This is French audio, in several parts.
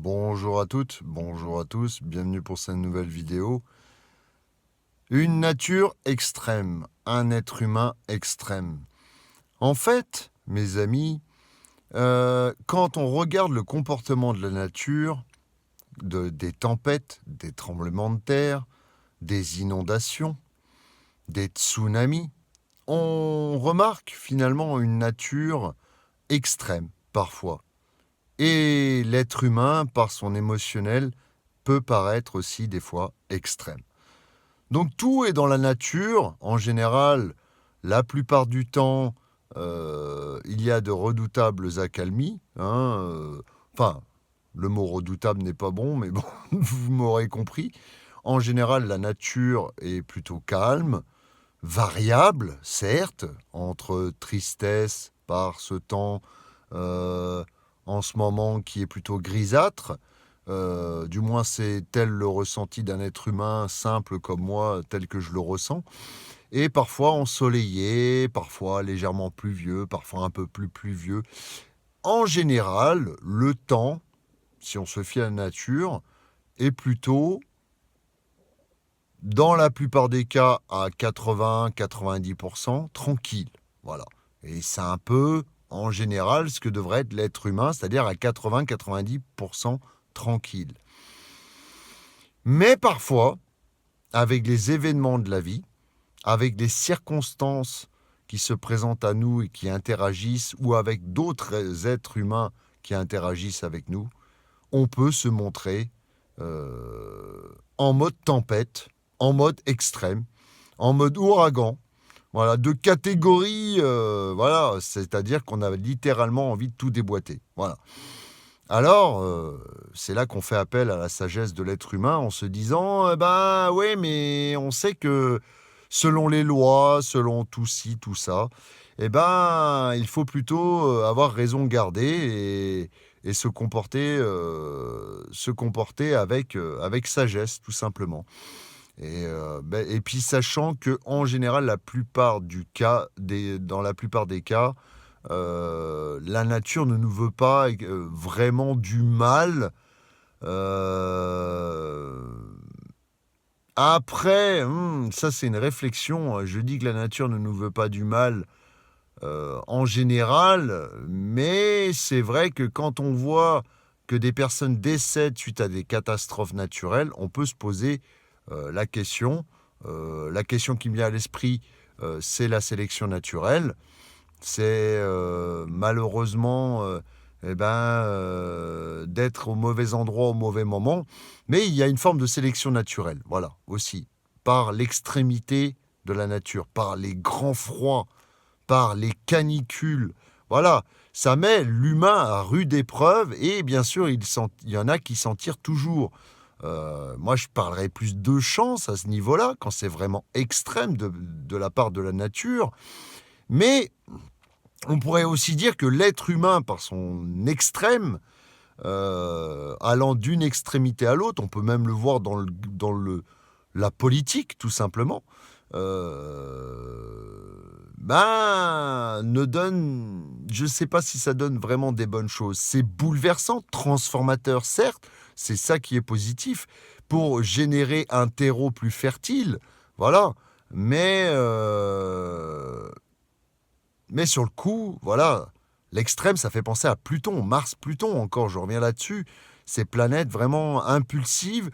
Bonjour à toutes, bonjour à tous, bienvenue pour cette nouvelle vidéo. Une nature extrême, un être humain extrême. En fait, mes amis, quand on regarde le comportement de la nature, des tempêtes, des tremblements de terre, des inondations, des tsunamis, on remarque finalement une nature extrême parfois. Et l'être humain, par son émotionnel, peut paraître aussi des fois extrême. Donc tout est dans la nature. En général, la plupart du temps, il y a de redoutables accalmies. Enfin, le mot redoutable n'est pas bon, mais bon, vous m'aurez compris. En général, la nature est plutôt calme, variable, certes, entre tristesse par ce temps en ce moment qui est plutôt grisâtre. Du moins, c'est tel le ressenti d'un être humain simple comme moi, tel que je le ressens. Et parfois ensoleillé, parfois légèrement pluvieux, parfois un peu plus pluvieux. En général, le temps, si on se fie à la nature, est plutôt, dans la plupart des cas, à 80-90% tranquille. Voilà. Et c'est un peu, en général, ce que devrait être l'être humain, c'est-à-dire à 80-90% tranquille. Mais parfois, avec les événements de la vie, avec les circonstances qui se présentent à nous et qui interagissent, ou avec d'autres êtres humains qui interagissent avec nous, on peut se montrer en mode tempête, en mode extrême, en mode ouragan, voilà, de catégorie, voilà, c'est-à-dire qu'on a littéralement envie de tout déboîter. Voilà. Alors, c'est là qu'on fait appel à la sagesse de l'être humain en se disant, ben oui, mais on sait que selon les lois, selon tout ci, tout ça, eh ben, il faut plutôt avoir raison gardée et se comporter avec sagesse, tout simplement. Et puis sachant que en général, dans la plupart des cas, la nature ne nous veut pas vraiment du mal. Euh, Après, ça c'est une réflexion. Je dis que la nature ne nous veut pas du mal en général, mais c'est vrai que quand on voit que des personnes décèdent suite à des catastrophes naturelles, on peut se poser la question. La question qui me vient à l'esprit, c'est la sélection naturelle. C'est malheureusement d'être au mauvais endroit au mauvais moment. Mais il y a une forme de sélection naturelle, voilà, aussi, par l'extrémité de la nature, par les grands froids, par les canicules. Voilà, ça met l'humain à rude épreuve et bien sûr, il y en a qui s'en tirent toujours. Moi, je parlerais plus de chance à ce niveau-là, quand c'est vraiment extrême de la part de la nature. Mais on pourrait aussi dire que l'être humain, par son extrême, allant d'une extrémité à l'autre, on peut même le voir la politique, tout simplement, ne donne, je ne sais pas si ça donne vraiment des bonnes choses. C'est bouleversant, transformateur, certes, c'est ça qui est positif, pour générer un terreau plus fertile, voilà, mais, euh, mais sur le coup, voilà, l'extrême, ça fait penser à Pluton, Mars-Pluton encore, je reviens là-dessus. Ces planètes vraiment impulsives,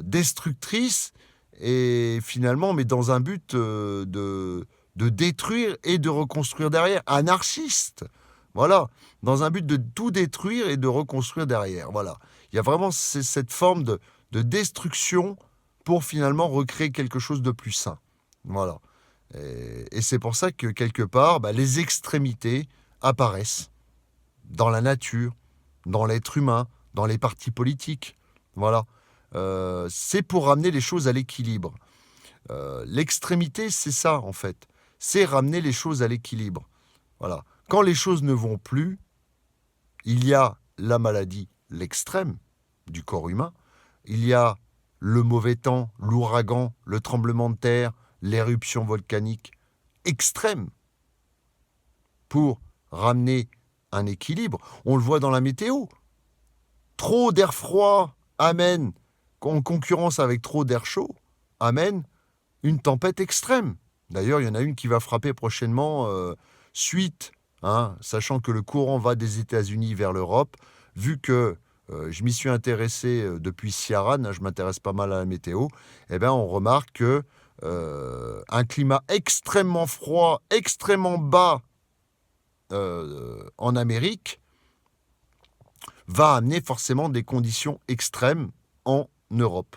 destructrices, et finalement, mais dans un but de détruire et de reconstruire derrière. Anarchiste, voilà, dans un but de tout détruire et de reconstruire derrière. Voilà. Il y a vraiment cette forme de destruction pour finalement recréer quelque chose de plus sain. Voilà. Et c'est pour ça que quelque part, les extrémités apparaissent dans la nature, dans l'être humain, dans les partis politiques. Voilà. C'est pour ramener les choses à l'équilibre. L'extrémité, c'est ça en fait. C'est ramener les choses à l'équilibre. Voilà. Quand les choses ne vont plus, il y a la maladie, l'extrême du corps humain. Il y a le mauvais temps, l'ouragan, le tremblement de terre, l'éruption volcanique extrême pour ramener un équilibre. On le voit dans la météo. Trop d'air froid amène, en concurrence avec trop d'air chaud, amène une tempête extrême. D'ailleurs, il y en a une qui va frapper prochainement suite, sachant que le courant va des États-Unis vers l'Europe, vu que je m'y suis intéressé depuis Ciaran, je m'intéresse pas mal à la météo, eh bien, on remarque que un climat extrêmement froid, extrêmement bas en Amérique, va amener forcément des conditions extrêmes en Europe.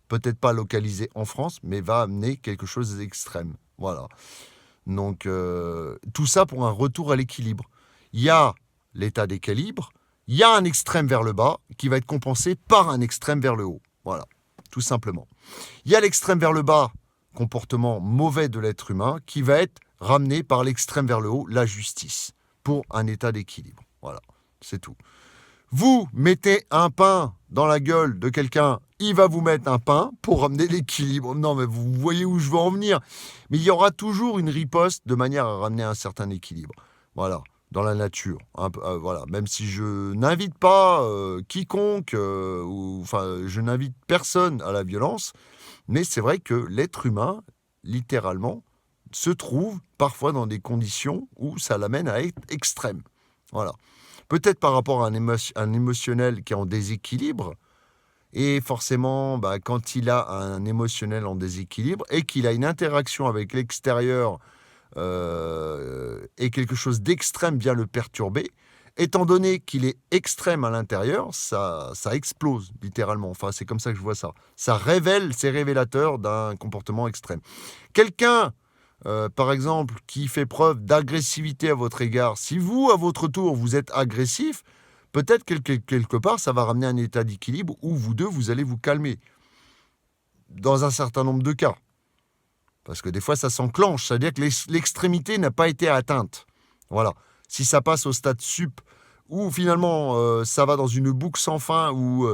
Peut-être pas localisé en France, mais va amener quelque chose d'extrême. Voilà. Donc, tout ça pour un retour à l'équilibre. Il y a l'état d'équilibre, il y a un extrême vers le bas qui va être compensé par un extrême vers le haut. Voilà, tout simplement. Il y a l'extrême vers le bas, comportement mauvais de l'être humain, qui va être ramené par l'extrême vers le haut, la justice, pour un état d'équilibre. Voilà, c'est tout. Vous mettez un pain dans la gueule de quelqu'un, il va vous mettre un pain pour ramener l'équilibre. Non, mais vous voyez où je veux en venir. Mais il y aura toujours une riposte de manière à ramener un certain équilibre. Voilà, dans la nature. Voilà, même si je n'invite pas quiconque, je n'invite personne à la violence, mais c'est vrai que l'être humain, littéralement, se trouve parfois dans des conditions où ça l'amène à être extrême. Voilà. Peut-être par rapport à un émotionnel qui est en déséquilibre, et forcément, quand il a un émotionnel en déséquilibre et qu'il a une interaction avec l'extérieur et quelque chose d'extrême vient le perturber, étant donné qu'il est extrême à l'intérieur, ça explose, littéralement. Enfin, c'est comme ça que je vois ça. C'est révélateur d'un comportement extrême. Quelqu'un par exemple, qui fait preuve d'agressivité à votre égard, si vous, à votre tour, vous êtes agressif, peut-être quelque part, ça va ramener un état d'équilibre où vous deux, vous allez vous calmer. Dans un certain nombre de cas. Parce que des fois, ça s'enclenche, c'est-à-dire que l'extrémité n'a pas été atteinte. Voilà. Si ça passe au stade sup, ou finalement, ça va dans une boucle sans fin, où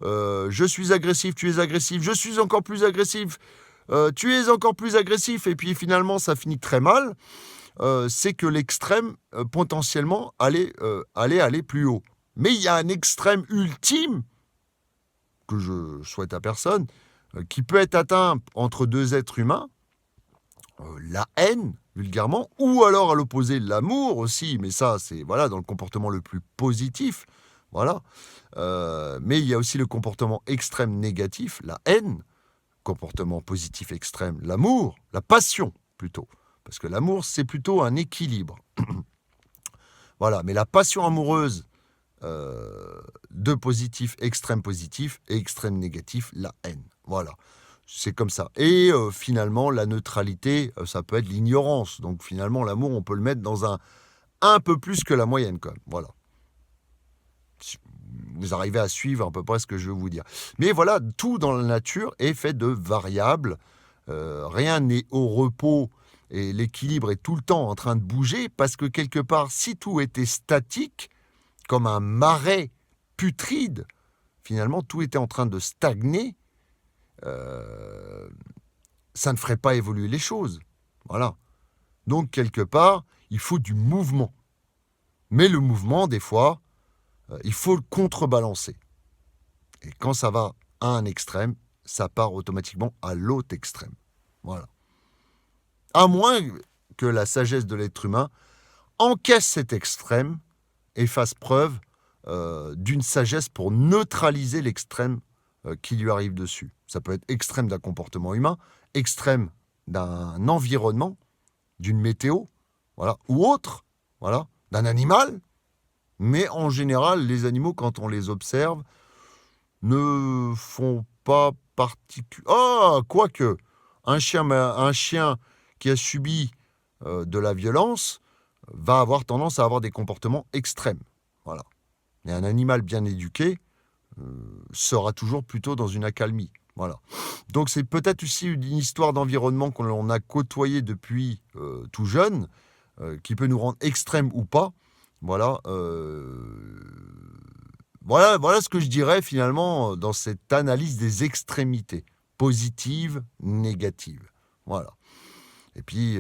je suis agressif, tu es agressif, je suis encore plus agressif, tu es encore plus agressif, et puis finalement ça finit très mal, c'est que l'extrême potentiellement allait aller plus haut. Mais il y a un extrême ultime, que je souhaite à personne, qui peut être atteint entre deux êtres humains, la haine, vulgairement, ou alors à l'opposé, l'amour aussi, mais ça c'est dans le comportement le plus positif, voilà. Mais il y a aussi le comportement extrême négatif, la haine, comportement positif extrême, l'amour, la passion plutôt. Parce que l'amour, c'est plutôt un équilibre. Voilà, mais la passion amoureuse de positif, extrême positif et extrême négatif, la haine. Voilà, c'est comme ça. Et finalement, la neutralité, ça peut être l'ignorance. Donc finalement, l'amour, on peut le mettre dans un peu plus que la moyenne quand même. Voilà. Vous arrivez à suivre à peu près ce que je veux vous dire. Mais voilà, tout dans la nature est fait de variables. Rien n'est au repos et l'équilibre est tout le temps en train de bouger parce que quelque part, si tout était statique, comme un marais putride, finalement, tout était en train de stagner, ça ne ferait pas évoluer les choses. Voilà. Donc, quelque part, il faut du mouvement. Mais le mouvement, des fois, il faut le contrebalancer. Et quand ça va à un extrême, ça part automatiquement à l'autre extrême. Voilà. À moins que la sagesse de l'être humain encaisse cet extrême et fasse preuve d'une sagesse pour neutraliser l'extrême qui lui arrive dessus. Ça peut être extrême d'un comportement humain, extrême d'un environnement, d'une météo, voilà, ou autre, voilà, d'un animal. Mais en général, les animaux, quand on les observe, ne font pas particulièrement... quoique, un chien qui a subi de la violence va avoir tendance à avoir des comportements extrêmes. Voilà. Et un animal bien éduqué sera toujours plutôt dans une accalmie. Voilà. Donc c'est peut-être aussi une histoire d'environnement qu'on a côtoyé depuis tout jeune, qui peut nous rendre extrêmes ou pas. Voilà. Voilà ce que je dirais finalement dans cette analyse des extrémités, positives, négatives. Voilà. Et puis,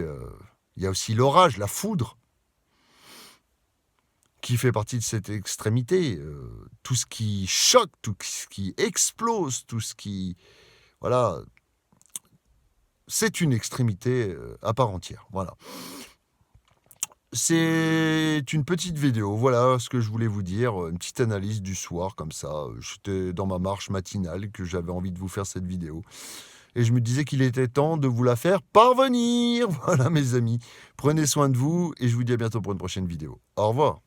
il y a aussi l'orage, la foudre, qui fait partie de cette extrémité. Tout ce qui choque, tout ce qui explose, tout ce qui... Voilà, c'est une extrémité à part entière. Voilà. C'est une petite vidéo, voilà ce que je voulais vous dire, une petite analyse du soir comme ça. J'étais dans ma marche matinale que j'avais envie de vous faire cette vidéo. Et je me disais qu'il était temps de vous la faire parvenir. Voilà mes amis, prenez soin de vous et je vous dis à bientôt pour une prochaine vidéo. Au revoir.